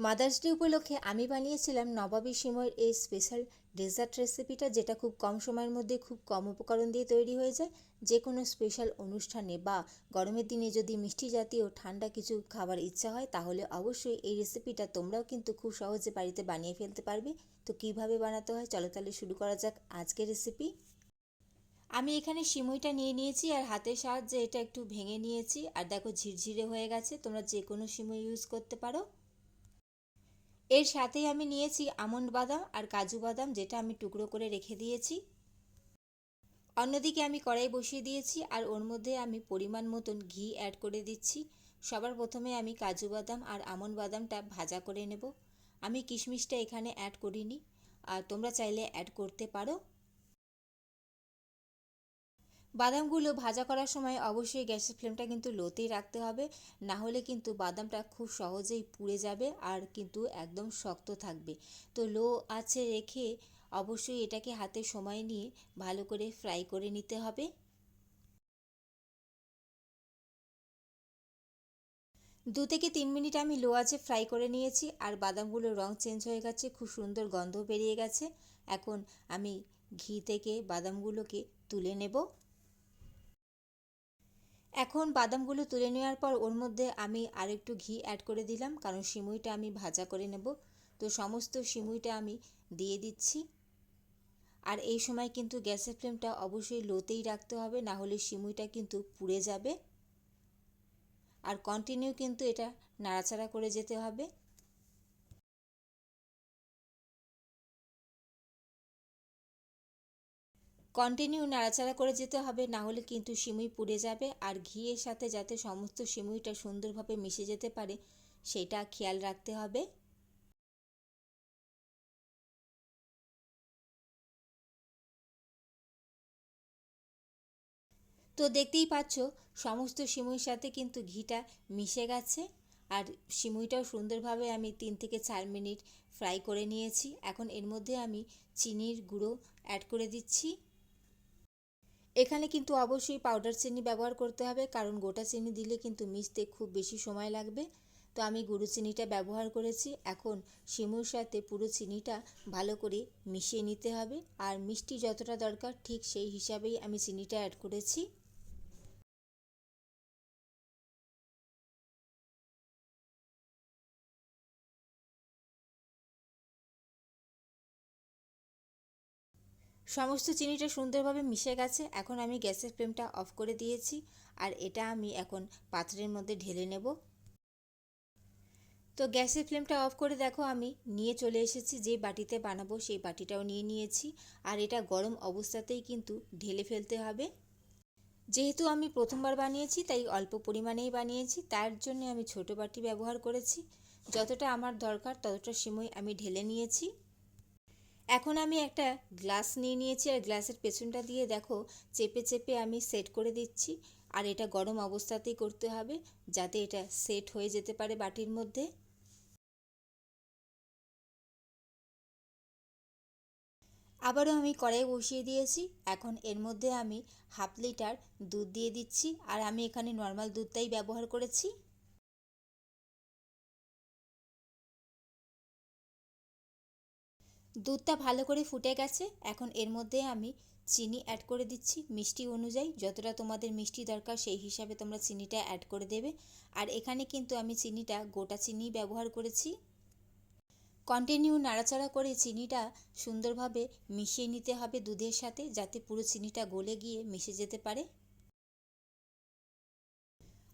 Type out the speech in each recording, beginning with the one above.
Mother's day উপলক্ষে আমি বানিয়েছিলাম নবাবী সিমইয়ের এই স্পেশাল ডেজার্ট রেসিপিটা, যেটা খুব কম সময়ের মধ্যে খুব কম উপকরণ দিয়ে তৈরি হয়ে যায়। যে কোনো স্পেশাল অনুষ্ঠানে বা গরমের দিনে যদি মিষ্টি জাতীয় ঠান্ডা কিছু খাবার ইচ্ছা হয়, তাহলে অবশ্যই এই রেসিপিটা তোমরাও কিন্তু খুব সহজে বাড়িতে বানিয়ে ফেলতে পারবে। তো কিভাবে বানাতে হয়, চলো তাহলে শুরু করা যাক আজকের রেসিপি। আমি এখানে সিমইটা নিয়ে নিয়েছি আর হাতের সাহায্যে এটা একটু ভেঙে নিয়েছি। আর দেখো ঝিরঝিরে হয়ে গেছে, তোমরা যে কোনো সিমই ইউজ করতে পারো। এর সাথেই আমি নিয়েছি আমন্ড বাদাম আর কাজু বাদাম, যেটা আমি টুকরো করে রেখে দিয়েছি। অন্যদিকে আমি কড়াই বসিয়ে দিয়েছি আর ওর মধ্যে আমি পরিমাণ মতন ঘি অ্যাড করে দিচ্ছি। সবার প্রথমে আমি কাজু বাদাম আর আমন্ড বাদামটা ভাজা করে নেব। আমি কিশমিশটা এখানে অ্যাড করিনি, আর তোমরা চাইলে অ্যাড করতে পারো। বাদামগুলো ভাজা করার সময় অবশ্যই গ্যাসের ফ্লেমটা কিন্তু লোতেই রাখতে হবে, না হলে কিন্তু বাদামটা খুব সহজেই পুড়ে যাবে আর কিন্তু একদম শক্ত থাকবে। তো লো আঁচে রেখে অবশ্যই এটাকে হাতে সময় নিয়ে ভালো করে ফ্রাই করে নিতে হবে। 2 থেকে 3 মিনিট আমি লো আঁচে ফ্রাই করে নিয়েছি আর বাদামগুলোর রং চেঞ্জ হয়ে গেছে, খুব সুন্দর গন্ধ বেরিয়ে গেছে। এখন আমি ঘি থেকে বাদামগুলোকে তুলে নেব। এখন বাদামগুলো তুলে নেওয়ার পর ওর মধ্যে আমি আরেকটু ঘি অ্যাড করে দিলাম, কারণ সিমুইটা আমি ভাজা করে নেব। তো সমস্ত সিমুইটা আমি দিয়ে দিচ্ছি। আর এই সময় কিন্তু গ্যাসের ফ্লেমটা অবশ্যই লোতেই রাখতে হবে, না হলে সিমুইটা কিন্তু পুড়ে যাবে। আর কন্টিনিউ কিন্তু এটা নাড়াচাড়া করে যেতে হবে। কন্টিনিউ নাড়াচাড়া করে যেতে হবে, না হলে কিন্তু সিমুই পুড়ে যাবে। আর ঘিয়ের সাথে যাতে সমস্ত সিমুইটা সুন্দরভাবে মিশে যেতে পারে, সেটা খেয়াল রাখতে হবে। তো দেখতেই পাচ্ছ সমস্ত সিমুইর সাথে কিন্তু ঘিটা মিশে গেছে। আর সিমুইটাও সুন্দরভাবে আমি 3 থেকে 4 মিনিট ফ্রাই করে নিয়েছি। এখন এর মধ্যে আমি চিনির গুঁড়ো অ্যাড করে দিচ্ছি। এখানে কিন্তু অবশ্যই পাউডার চিনি ব্যবহার করতে হবে, কারণ গোটা চিনি দিলে কিন্তু মিশতে খুব বেশি সময় লাগবে। তো আমি গুঁড়ো চিনিটা ব্যবহার করেছি। এখন সিমুর সাথে পুরো চিনিটা ভালো করে মিশিয়ে নিতে হবে। আর মিষ্টি যতটা দরকার ঠিক সেই হিসাবেই আমি চিনিটা অ্যাড করেছি। সমস্ত চিনিটা সুন্দরভাবে মিশে গেছে। এখন আমি গ্যাসের ফ্লেমটা অফ করে দিয়েছি আর এটা আমি এখন পাত্রের মধ্যে ঢেলে নেব। তো গ্যাসের ফ্লেমটা অফ করে দেখো আমি নিয়ে চলে এসেছি, যে বাটিতে বানাবো সেই বাটিটাও নিয়ে নিয়েছি। আর এটা গরম অবস্থাতেই কিন্তু ঢেলে ফেলতে হবে। যেহেতু আমি প্রথমবার বানিয়েছি তাই অল্প পরিমাণেই বানিয়েছি, তার জন্য আমি ছোট বাটি ব্যবহার করেছি। যতটা আমার দরকার ততটা সিমই আমি ঢেলে নিয়েছি। এখন আমি একটা গ্লাস নিয়ে নিয়েছি আর গ্লাসের পেছনটা দিয়ে দেখো চেপে চেপে আমি সেট করে দিচ্ছি। আর এটা গরম অবস্থাতেই করতে হবে, যাতে এটা সেট হয়ে যেতে পারে বাটির মধ্যে। আবারও আমি কড়াই বসিয়ে দিয়েছি। এখন এর মধ্যে আমি 1/2 লিটার দুধ দিয়ে দিচ্ছি, আর আমি এখানে নর্মাল দুধটাই ব্যবহার করেছি। দুধটা ভালো করে ফুটে গেছে। এখন এর মধ্যে আমি চিনি অ্যাড করে দিচ্ছি মিষ্টি অনুযায়ী। যতটা তোমাদের মিষ্টি দরকার সেই হিসাবে তোমরা চিনিটা অ্যাড করে দেবে। আর এখানে কিন্তু আমি চিনিটা গোটা চিনি ব্যবহার করেছি। কন্টিনিউ নাড়াচাড়া করে চিনিটা সুন্দরভাবে মিশিয়ে নিতে হবে দুধের সাথে, যাতে পুরো চিনিটা গলে গিয়ে মিশে যেতে পারে।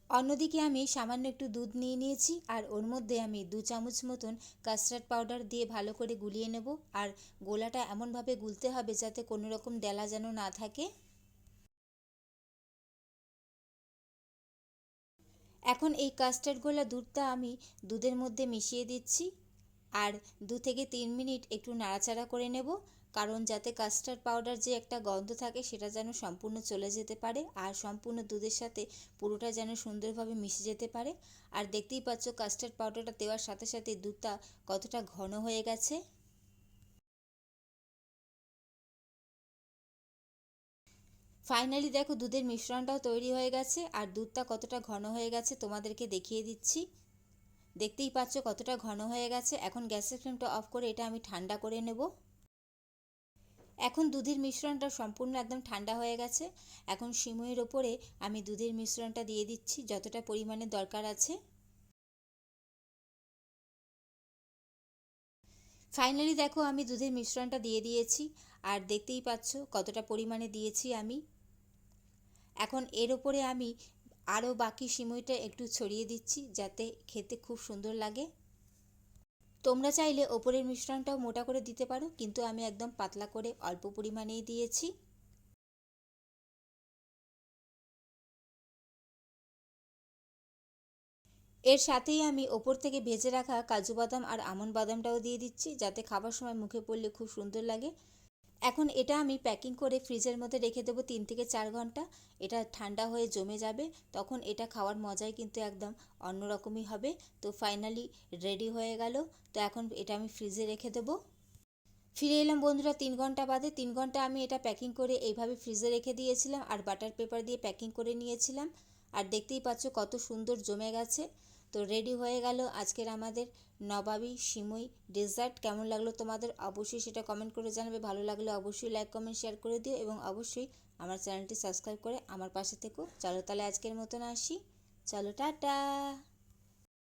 অন্যদিকে আমি সামান্য একটু দুধ নিয়ে নিয়েছি আর ওর মধ্যে আমি 2 চামচ মতন কাস্টার্ড পাউডার দিয়ে ভালো করে গুলিয়ে নেব। আর গোলাটা এমনভাবে গুলতে হবে যাতে কোনো রকম ডেলা যেন না থাকে। এখন এই কাস্টার্ড গোলা দুধটা আমি দুধের মধ্যে মিশিয়ে দিচ্ছি আর 2 থেকে 3 মিনিট একটু নাড়াচাড়া করে নেব, কারণ যাতে কাস্টার্ড পাউডার যে একটা গন্ধ থাকে সেটা যেন সম্পূর্ণ চলে যেতে পারে আর সম্পূর্ণ দুধের সাথে পুরোটা যেন সুন্দরভাবে মিশে যেতে পারে। আর দেখতেই পাচ্ছ কাস্টার্ড পাউডারটা দেওয়ার সাথে সাথে দুধটা কতটা ঘন হয়ে গেছে। ফাইনালি দেখো দুধের মিশ্রণটাও তৈরি হয়ে গেছে আর দুধটা কতটা ঘন হয়ে গেছে তোমাদেরকে দেখিয়ে দিচ্ছি। দেখতেই পাচ্ছ কতটা ঘন হয়ে গেছে। এখন গ্যাসের ফ্লেমটা অফ করে এটা আমি ঠান্ডা করে নেব। এখন দুধের মিশ্রণটা সম্পূর্ণ একদম ঠান্ডা হয়ে গেছে। এখন সিমইয়ের ওপরে আমি দুধের মিশ্রণটা দিয়ে দিচ্ছি যতটা পরিমাণে দরকার আছে। ফাইনালি দেখো আমি দুধের মিশ্রণটা দিয়ে দিয়েছি, আর দেখতেই পাচ্ছ কতটা পরিমাণে দিয়েছি আমি। এখন এর ওপরে আমি আরও বাকি সিমইটা একটু ছড়িয়ে দিচ্ছি যাতে খেতে খুব সুন্দর লাগে। তোমরা চাইলে ওপরের মিশ্রণটাও মোটা করে দিতে পারো, কিন্তু আমি একদম পাতলা করে অল্প পরিমাণেই দিয়েছি। এর সাথেই আমি ওপর থেকে ভেজে রাখা কাজু বাদাম আর আমন্ড বাদামটাও দিয়ে দিচ্ছি যাতে খাবার সময় মুখে পড়লে খুব সুন্দর লাগে। এখন এটা আমি প্যাকিং করে ফ্রিজের মধ্যে রেখে দেবো 3 থেকে 4 ঘন্টা। এটা ঠান্ডা হয়ে জমে যাবে, তখন এটা খাওয়ার মজাই কিন্তু একদম অন্যরকমই হবে। তো ফাইনালি রেডি হয়ে গেল। তো এখন এটা আমি ফ্রিজে রেখে দেবো। ফিরে এলাম বন্ধুরা 3 ঘন্টা বাদে। 3 ঘন্টা আমি এটা প্যাকিং করে এইভাবে ফ্রিজে রেখে দিয়েছিলাম আর বাটার পেপার দিয়ে প্যাকিং করে নিয়েছিলাম। আর দেখতেই পাচ্ছ কত সুন্দর জমে গেছে। তো রেডি হয়ে গেল আজকের আমাদের নবাবী সিমই ডেজার্ট। কেমন লাগলো তোমাদের অবশ্যই সেটা কমেন্ট করে জানাবে। ভালো লাগলে অবশ্যই লাইক কমেন্ট শেয়ার করে দিও এবং অবশ্যই আমার চ্যানেলটি সাবস্ক্রাইব করে আমার পাশে থেকো। চলো তাহলে আজকের মতন আসি। চলো টাটা।